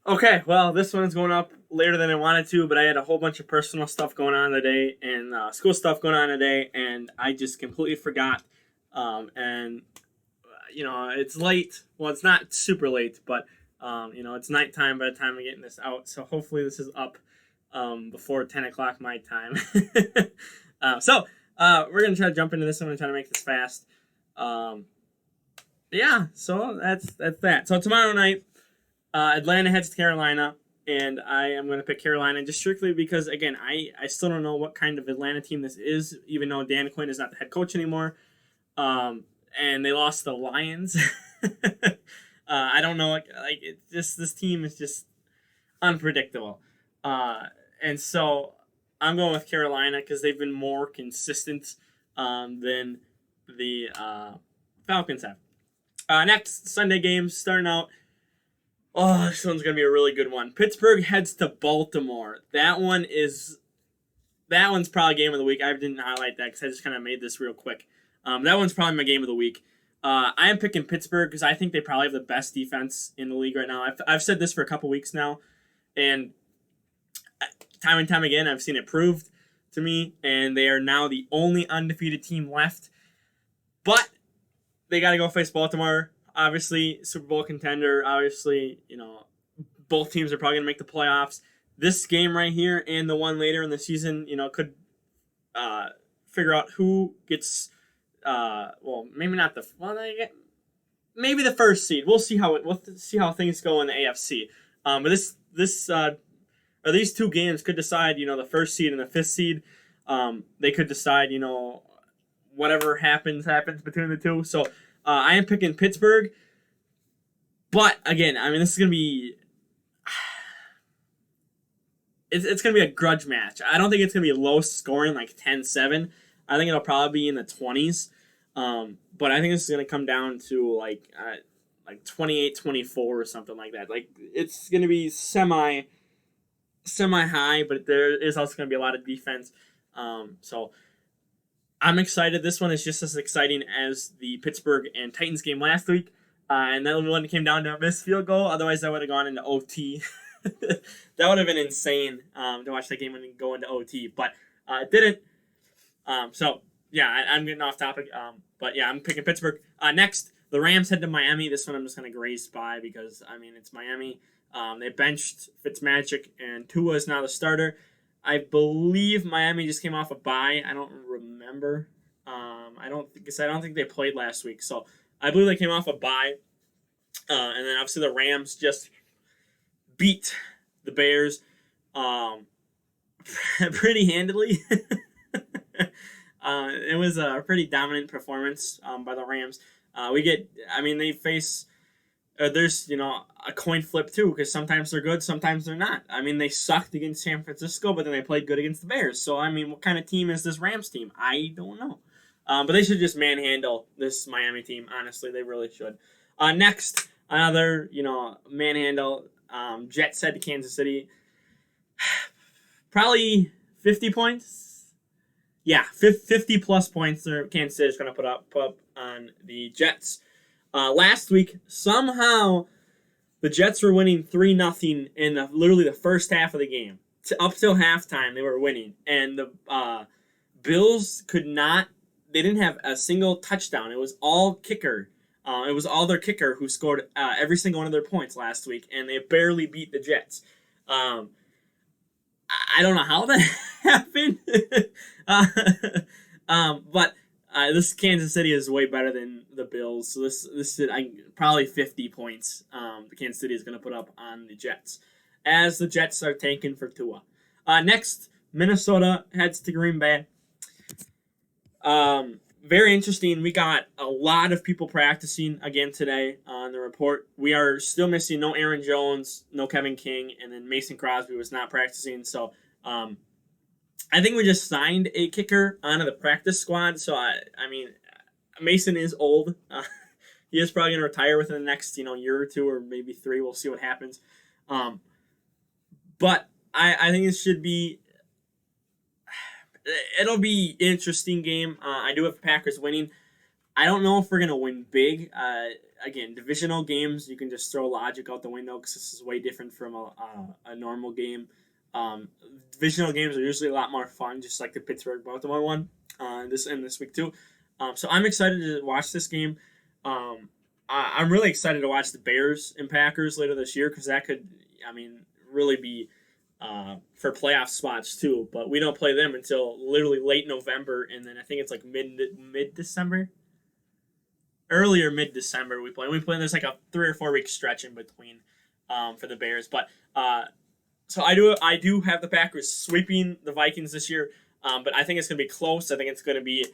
Okay, well, this one's going up later than I wanted to, but I had a whole bunch of personal stuff going on today and school stuff going on today, and I just completely forgot. And it's late. Well, it's not super late, but it's nighttime by the time I'm getting this out. So hopefully this is up before 10 o'clock my time. We're gonna try to jump into this one and try to make this fast. Um, yeah, so that's that. So tomorrow night. Atlanta heads to Carolina, and I am going to pick Carolina just strictly because, again, I still don't know what kind of Atlanta team this is, even though Dan Quinn is not the head coach anymore. And they lost the Lions. I don't know, this team is just unpredictable. And so I'm going with Carolina because they've been more consistent than the Falcons have. Next Sunday game starting out. Oh, this one's going to be a really good one. Pittsburgh heads to Baltimore. That one's probably game of the week. I didn't highlight that because I just kind of made this real quick. That one's probably my game of the week. I am picking Pittsburgh because I think they probably have the best defense in the league right now. I've said this for a couple weeks now, and time and time again, I've seen it proved to me, and they are now the only undefeated team left. But they got to go face Baltimore. Obviously, Super Bowl contender. Obviously, both teams are probably going to make the playoffs. This game right here and the one later in the season, could figure out who gets. Maybe not maybe the first seed. We'll see how things go in the AFC. But these two games could decide, the first seed and the fifth seed. They could decide, whatever happens between the two. So. I am picking Pittsburgh, but again, this is gonna be it's gonna be a grudge match. I don't think it's gonna be low scoring like 10-7. I think it'll probably be in the 20s. But I think this is gonna come down to like 28-24 or something like that. Like it's gonna be semi high, but there is also gonna be a lot of defense. So. I'm excited. This one is just as exciting as the Pittsburgh and Titans game last week. And that one came down to a missed field goal. Otherwise, I would have gone into OT. That would have been insane to watch that game and go into OT. But it didn't. I'm getting off topic. I'm picking Pittsburgh. Next, the Rams head to Miami. This one I'm just going to graze by because, it's Miami. They benched Fitzmagic, and Tua is now the starter. I believe Miami just came off a bye. I don't remember. I don't think they played last week. So I believe they came off a bye. And then obviously the Rams just beat the Bears pretty handily. It was a pretty dominant performance by the Rams. They face. There's a coin flip too because sometimes they're good, sometimes they're not. They sucked against San Francisco, but then they played good against the Bears. So what kind of team is this Rams team? I don't know. But they should just manhandle this Miami team. Honestly, they really should. Next, another manhandle. Jets head to Kansas City. Probably 50 points. Yeah, 50 plus points. Kansas City is going to put up on the Jets. Last week, somehow, the Jets were winning 3-0 in literally the first half of the game. Up till halftime, they were winning. And the Bills they didn't have a single touchdown. It was all kicker. It was all their kicker who scored every single one of their points last week, and they barely beat the Jets. I don't know how that happened. But this Kansas City is way better than the Bills, so this is probably 50 points. The Kansas City is going to put up on the Jets, as the Jets are tanking for Tua. Next, Minnesota heads to Green Bay. Very interesting. We got a lot of people practicing again today on the report. We are still missing no Aaron Jones, no Kevin King, and then Mason Crosby was not practicing. So I think we just signed a kicker onto the practice squad. So, Mason is old. He is probably going to retire within the next, year or two or maybe 3. We'll see what happens. But I think this should be... It'll be an interesting game. I do have Packers winning. I don't know if we're going to win big. again, divisional games, you can just throw logic out the window because this is way different from a normal game. Divisional games are usually a lot more fun, just like the Pittsburgh Baltimore one this week too. So I'm excited to watch this game. I'm really excited to watch the Bears and Packers later this year because that could, really be for playoff spots too. But we don't play them until literally late November, and then I think it's like mid December, earlier mid December we play. We play. There's like a 3 or 4 week stretch in between for the Bears, but so I do have the Packers sweeping the Vikings this year, but I think it's gonna be close. I think it's gonna be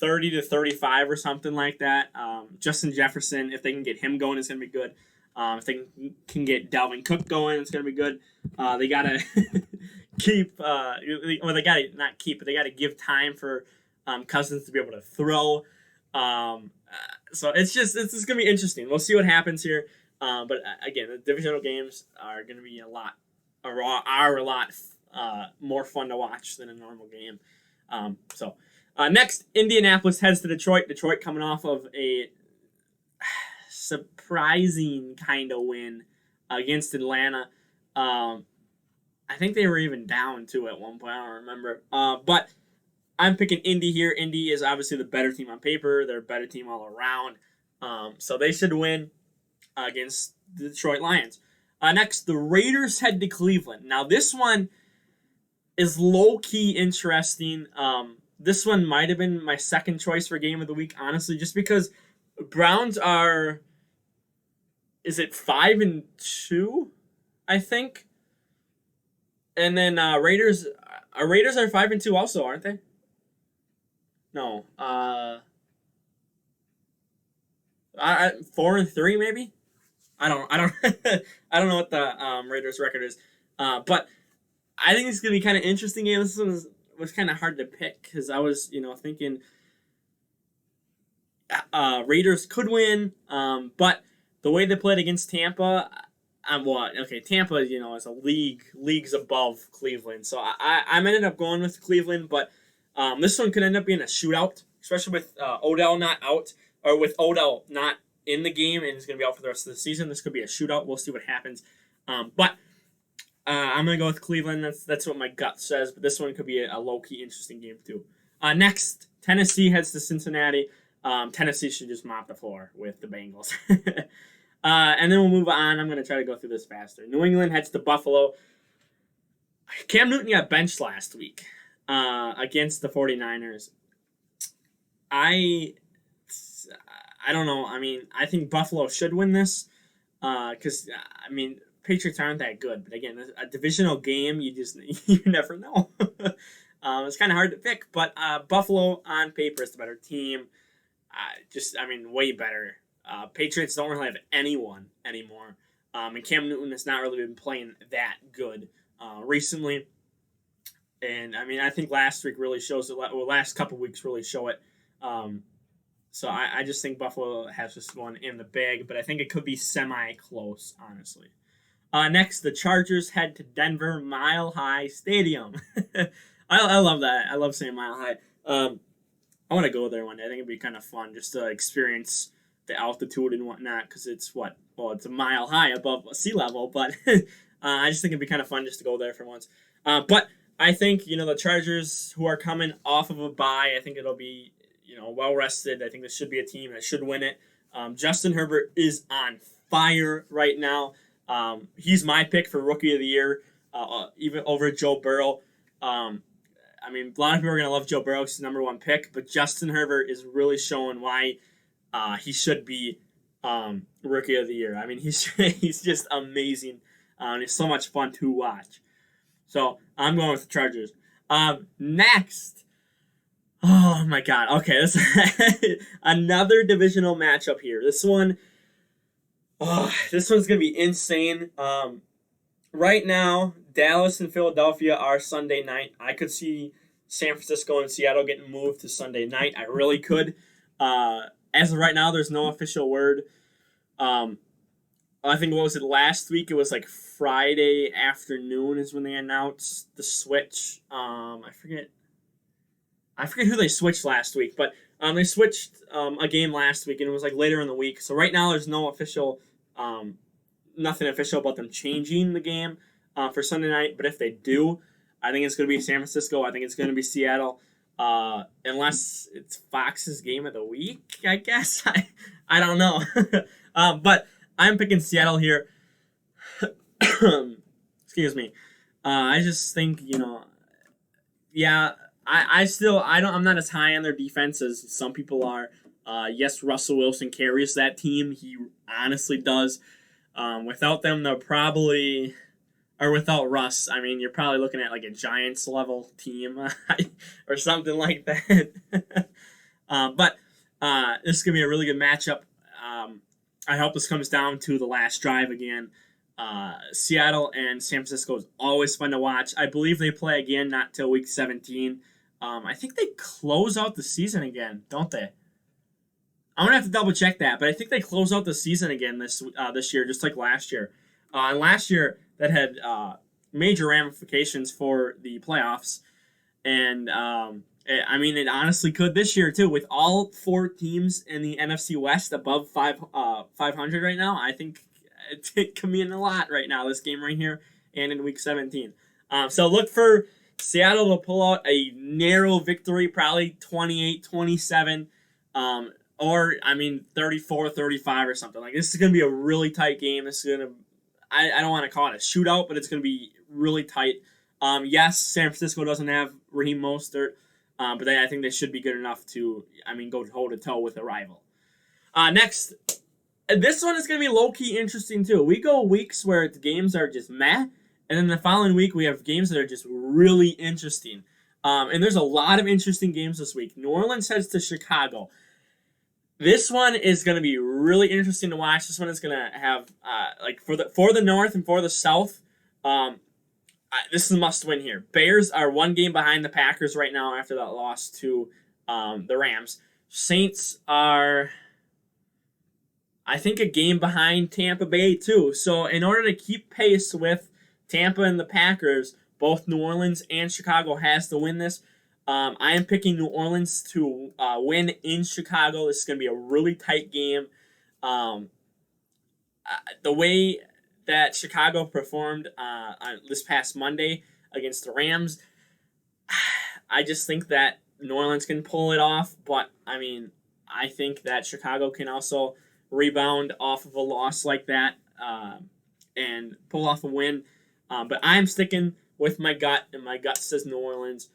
30-35 or something like that. Justin Jefferson, if they can get him going, it's going to be good. If they can get Dalvin Cook going, it's going to be good. They got to keep, they got to not keep, but they got to give time for Cousins to be able to throw. So it's just going to be interesting. We'll see what happens here. But again, the divisional games are going to be a lot more fun to watch than a normal game. Next, Indianapolis heads to Detroit. Detroit coming off of a surprising kind of win against Atlanta. I think they were even down too at one point. I don't remember. But I'm picking Indy here. Indy is obviously the better team on paper. They're a better team all around. So they should win against the Detroit Lions. Next, the Raiders head to Cleveland. Now, this one is low-key interesting. This one might have been my second choice for game of the week, honestly, just because Browns are, is it 5-2, I think? And then Raiders are 5-2 also, aren't they? No. 4-3 maybe? I don't I don't know what the Raiders record is. But I think it's gonna be kind of interesting game. This one was kind of hard to pick because I was, thinking Raiders could win, but the way they played against Tampa, Tampa, is a leagues above Cleveland, so I ended up going with Cleveland, but this one could end up being a shootout, especially with Odell not out, or with Odell not in the game and he's going to be out for the rest of the season. This could be a shootout. We'll see what happens, but I'm going to go with Cleveland. That's what my gut says, but this one could be a low-key interesting game too. Next, Tennessee heads to Cincinnati. Tennessee should just mop the floor with the Bengals. And then we'll move on. I'm going to try to go through this faster. New England heads to Buffalo. Cam Newton got benched last week against the 49ers. I don't know. I think Buffalo should win this because, Patriots aren't that good, but again, a divisional game, you never know. It's kind of hard to pick, but Buffalo on paper is the better team. Way better. Patriots don't really have anyone anymore, and Cam Newton has not really been playing that good recently. And I think last week really shows it. Well, last couple weeks really show it. So I just think Buffalo has this one in the bag, but I think it could be semi-close, honestly. Next, the Chargers head to Denver Mile High Stadium. I love that. I love saying Mile High. I want to go there one day. I think it'd be kind of fun just to experience the altitude and whatnot because it's it's a mile high above sea level, but I just think it'd be kind of fun just to go there for once. But I think, the Chargers, who are coming off of a bye, I think it'll be, well rested. I think this should be a team that should win it. Justin Herbert is on fire right now. He's my pick for Rookie of the Year, even over Joe Burrow. A lot of people are going to love Joe Burrow. He's the number one pick, but Justin Herbert is really showing why he should be Rookie of the Year. He's just amazing. It's so much fun to watch. So I'm going with the Chargers. Next. Oh, my God. Okay, this another divisional matchup here. This one's going to be insane. Right now, Dallas and Philadelphia are Sunday night. I could see San Francisco and Seattle getting moved to Sunday night. I really could. As of right now, there's no official word. I think, what was it, last week? It was like Friday afternoon is when they announced the switch. I forget who they switched last week, but They switched a game last week, and it was like later in the week. So right now, there's no official, nothing official about them changing the game for Sunday night. But if they do, I think it's going to be San Francisco. I think it's going to be Seattle. Unless it's Fox's game of the week, I guess. I don't know. But I'm picking Seattle here. Excuse me. I just think, yeah, I'm not as high on their defense as some people are. Yes, Russell Wilson carries that team. He honestly does. Without them, they'll probably, or without Russ, I mean, you're probably looking at like a Giants level team or something like that. But this is going to be a really good matchup. I hope this comes down to the last drive again. Seattle and San Francisco is always fun to watch. I believe they play again not till week 17. I think they close out the season again, don't they? I'm gonna have to double check that, but I think they close out the season again this year, just like last year. And last year that had major ramifications for the playoffs, and it honestly could this year too. With all 4 teams in the NFC West above 500 right now, I think it can mean a lot right now. This game right here and in Week 17. So look for Seattle to pull out a narrow victory, probably 28-27. Or 34-35 or something. Like, this is going to be a really tight game. This is going to, I don't want to call it a shootout, but it's going to be really tight. Yes, San Francisco doesn't have Raheem Mostert, but I think they should be good enough to, go toe to toe with a rival. Next, this one is going to be low key interesting too. We go weeks where the games are just meh, and then the following week we have games that are just really interesting. And there's a lot of interesting games this week. New Orleans heads to Chicago. This one is going to be really interesting to watch. This one is going to have for the North and for the South. This is a must win here. Bears are 1 game behind the Packers right now after that loss to the Rams. Saints are, I think, a game behind Tampa Bay too. So in order to keep pace with Tampa and the Packers, both New Orleans and Chicago has to win this. I am picking New Orleans to win in Chicago. This is going to be a really tight game. The way that Chicago performed this past Monday against the Rams, I just think that New Orleans can pull it off. But, I think that Chicago can also rebound off of a loss like that and pull off a win. But I'm sticking with my gut, and my gut says New Orleans.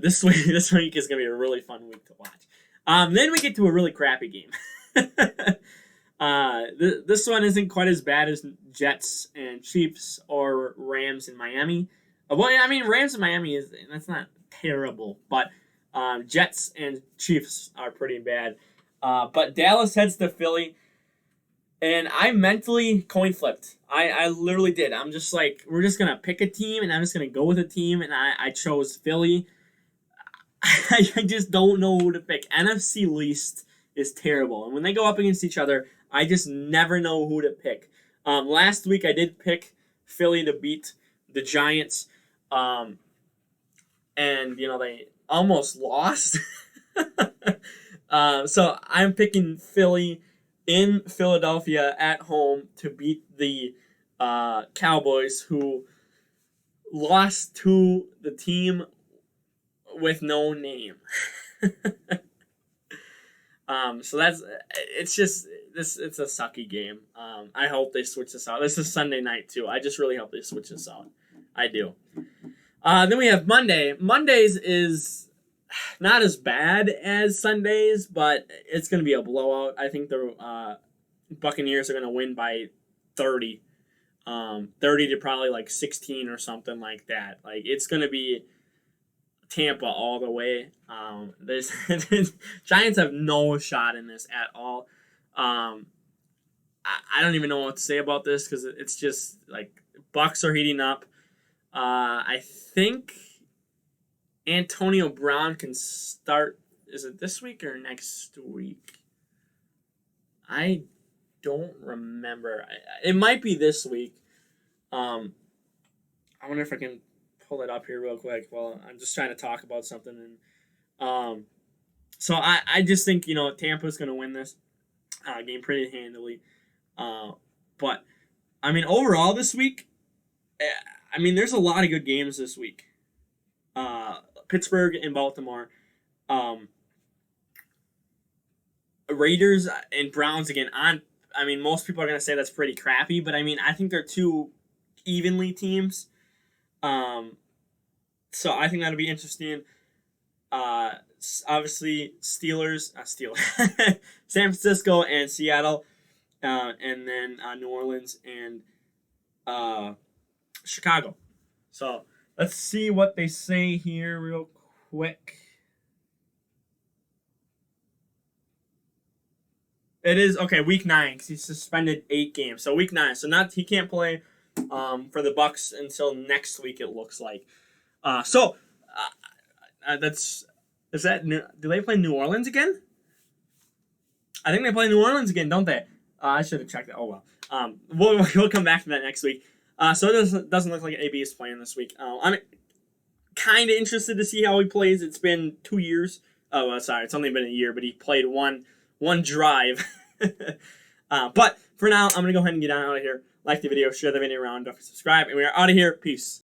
This week is going to be a really fun week to watch. Then we get to a really crappy game. This one isn't quite as bad as Jets and Chiefs or Rams in Miami. Rams in Miami that's not terrible, but Jets and Chiefs are pretty bad. But Dallas heads to Philly, and I mentally coin flipped. I literally did. I'm just like, we're just going to pick a team, and I'm just going to go with a team, and I chose Philly. I just don't know who to pick. NFC least is terrible. And when they go up against each other, I just never know who to pick. Last week, I did pick Philly to beat the Giants. And, they almost lost. So I'm picking Philly in Philadelphia at home to beat the Cowboys, who lost to the team with no name. So it's a sucky game. I hope they switch this out. This is Sunday night too. I just really hope they switch this out. I do. Then we have Monday. Mondays is not as bad as Sundays, but it's going to be a blowout. I think the Buccaneers are going to win by 30. 30 to probably like 16 or something like that. Like, it's going to be Tampa all the way. There's Giants have no shot in this at all. I don't even know what to say about this because it's just like Bucks are heating up. I think Antonio Brown can start. Is it this week or next week? I don't remember. It might be this week. I wonder if I can pull it up here real quick. Well, I'm just trying to talk about something. And So I just think, Tampa's going to win this game pretty handily. But, I mean, overall this week, there's a lot of good games this week. Pittsburgh and Baltimore. Raiders and Browns again. Most people are going to say that's pretty crappy, but I think they're two evenly teams. So I think that'll be interesting. Obviously Steelers, San Francisco and Seattle, and then New Orleans and Chicago. So let's see what they say here real quick. It is okay. Week 9 because he's suspended 8 games. So week 9. So he can't play for the Bucs until next week. It looks like. Is that new? Do they play New Orleans again? I think they play New Orleans again, don't they? I should have checked that. Oh well. We'll come back to that next week. So it doesn't look like AB is playing this week. I'm kind of interested to see how he plays. It's been 2 years. Oh, sorry, it's only been a year, but he played one drive. But for now, I'm gonna go ahead and get out of here. Like the video, share the video around, don't forget to subscribe, and we are out of here. Peace.